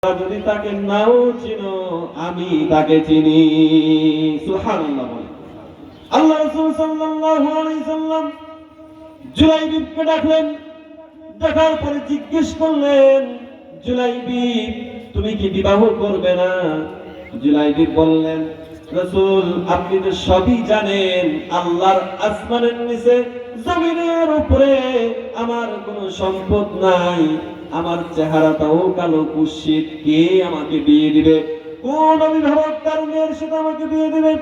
যদি তাকে নাও চিনো আমি তাকে চিনি। সুবহানাল্লাহ বলে। আল্লাহ রাসূল সাল্লাল্লাহু আলাইহি সাল্লাম জুলাইবিবকে ডাকলেন, দেখার পরে জিজ্ঞেস করলেন, জুলাইবিব তুমি কি বিবাহ করবে না? জুলাইবিব বললেন, রাসূল আপনি তো সবই জানেন, আল্লাহর আসমানের নিচে জমিনের উপরে আমার কোনো সম্পদ নাই, আমার চেহারাটাও কালো কুৎসিত, কে আমাকে বিয়ে দিবে? কোন অভিভাবক তার মেয়ের সাথে আমাকে বিয়ে দিবে?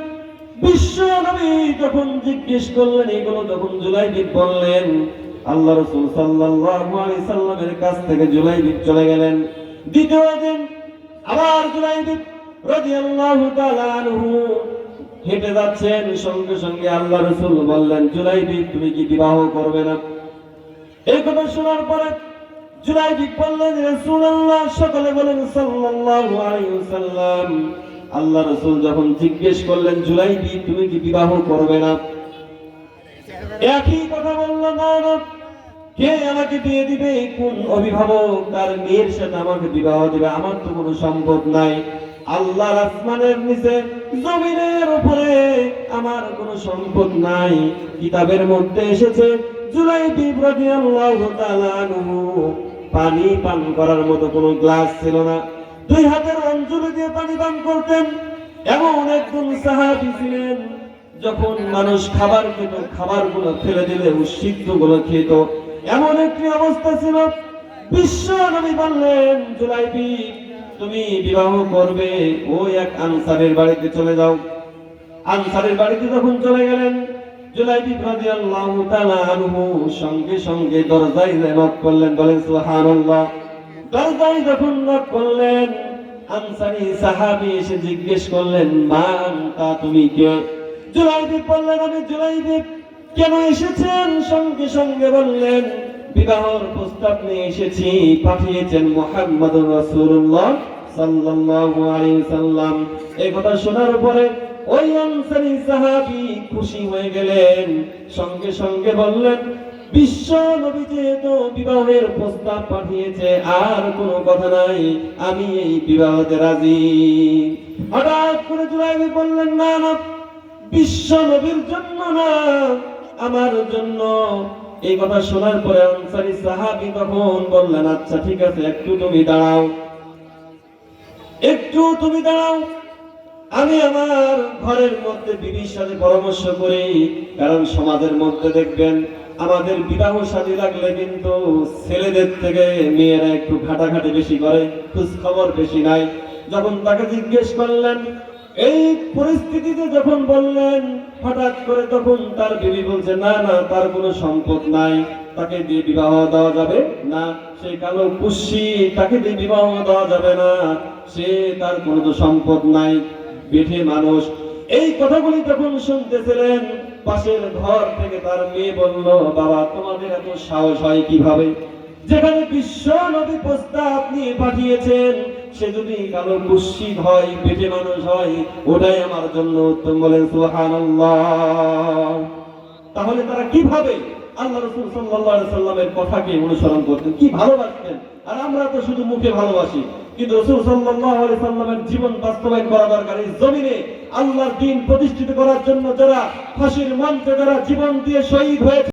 বিশ্ব নবী যখন জিজ্ঞেস করলেন এগুলো, তখন জুলাইবিব বললেন, আল্লাহ রাসূল সাল্লাল্লাহু আলাইহি সাল্লামের কাছ থেকে জুলাইবিব চলে গেলেন। দ্বিতীয় দিন আবার জুলাইবিব রাদিয়াল্লাহু তাআলা আনহু হেঁটে যাচ্ছেন, সঙ্গে সঙ্গে আল্লাহ রাসূল বললেন, জুলাইবিব তুমি কি বিবাহ করবে না? এই কথা শোনার পরে জুলাইবিব বললেন, রাসূলুল্লাহ, সকলে বলেন সাল্লাল্লাহু আলাইহি ওয়াসাল্লাম। আল্লাহ রাসূল যখন জিজ্ঞেস করলেন, জুলাইবিব তুমি কি বিবাহ করবে না? একই কথা বলল, না না, কে আমাকে বিয়ে দিবে? কোন অভিভাবক তার মেয়ের সাথে আমাকে বিবাহ দিবে? আমার তো কোনো সম্পদ নাই, আল্লাহর আসমানের নিচে জমিনের উপরে আমার কোনো সম্পদ নাই। কিতাবের মধ্যে এসেছে জুলাইবিব রাদিয়াল্লাহু তাআলা আনহু পানি পান করার মতো কোনো গ্লাস ছিল না, দুই হাতের অঞ্জলি দিয়ে পানি পান করতেন। এমন একজন সাহাবী ছিলেন, যখন মানুষ খাবার খেত, খাবারগুলো ফেলে দিলে উশিষ্টগুলো খেত, এমন একটি অবস্থা ছিল। বিশ্ব নবী বললেন, জুলাইবিব তুমি বিবাহ করবে, ওই এক আনসারের বাড়িতে চলে যাও। আনসারের বাড়িতে যখন চলে গেলেন, জুলাইবিব রাদিয়াল্লাহু তাআলা আনহু সঙ্গে সঙ্গে দরজায় নক করলেন, বলেন সুবহানাল্লাহ। দরজায় যখন নক করলেন, আনসারী সাহাবী এসে জিজ্ঞেস করলেন, মা আনতা, তুমি কে? জুলাইবিব বললেন, আমি জুলাইবিব। কেন এসেছেন? সঙ্গে সঙ্গে বললেন, বিবাহের প্রস্তাব নিয়ে এসেছি, পাঠিয়েছেন মুহাম্মদুর রাসূলুল্লাহ সাল্লাল্লাহু আলাইহি সাল্লাম। এই কথা শোনার পরে ওই আনসারী সাহাবী খুশি হয়ে গেলেন, সঙ্গে সঙ্গে বললেন, বিশ্ব নবী যেহেতু বিবাহের প্রস্তাব পাঠিয়েছে, আর কোনো কথা নাই, আমি এই বিবাহতে রাজি। হঠাৎ করে জুলাইবিব বললেন, না না, বিশ্ব নবীর জন্য না, আমার জন্য। এই কথা শোনার পরে আনসারী সাহাবী তখন বললেন, আচ্ছা ঠিক আছে, একটু তুমি দাঁড়াও, একটু তুমি দাঁড়াও, আমি আমার ঘরের মধ্যে বিবির সাথে পরামর্শ করি। কারণ সমাজের মধ্যে দেখবেন আমাদের বিবাহ শাদী লাগলে কিন্তু ছেলেদের থেকে মেয়েরা একটু ঘাটাঘাটি বেশি করে, খোঁজ খবর বেশি নাই। যখন তাকে জিজ্ঞেস করলেন, এই পরিস্থিতিতে যখন বললেন, হঠাৎ করে তখন তার বিবি বলছে, না না, তার কোনো সম্পদ নাই, তাকে দিয়ে বিবাহ দেওয়া যাবে না, সে কালো কুৎসি, তাকে দিয়ে বিবাহ দেওয়া যাবে না, সে তার কোনো তো সম্পদ নাই, বেঠে মানুষ। এই কথাগুলি যখন শুনতেছিলেন, পাশের ঘর থেকে তার মেয়ে বলল, বাবা তোমাদের এত সাহস হয় কিভাবে? যেখানে বিশ্ব নবী প্রস্তাব নিয়ে পাঠিয়েছেন, সে যদি কালো কুৎসিত হয়, বেঠে মানুষ হয়, ওটাই আমার জন্য উত্তম। বলেন সুবহানাল্লাহ। তাহলে তারা কিভাবে আল্লাহ রাসূল সাল্লাল্লাহু আলাইহি সাল্লামের কথাকে অনুসরণ করতেন, কি ভালোবাসতেন! আর আমরা তো শুধু মুখে ভালোবাসি, কিন্তু রাসূল সাল্লাল্লাহু আলাইহি সাল্লামের জীবন বাস্তবায়ন করা দরকার। এই জমিনে আল্লাহর দ্বীন প্রতিষ্ঠিত করার জন্য যারা ফাঁসির মঞ্চে যারা জীবন দিয়ে শহীদ হয়েছে,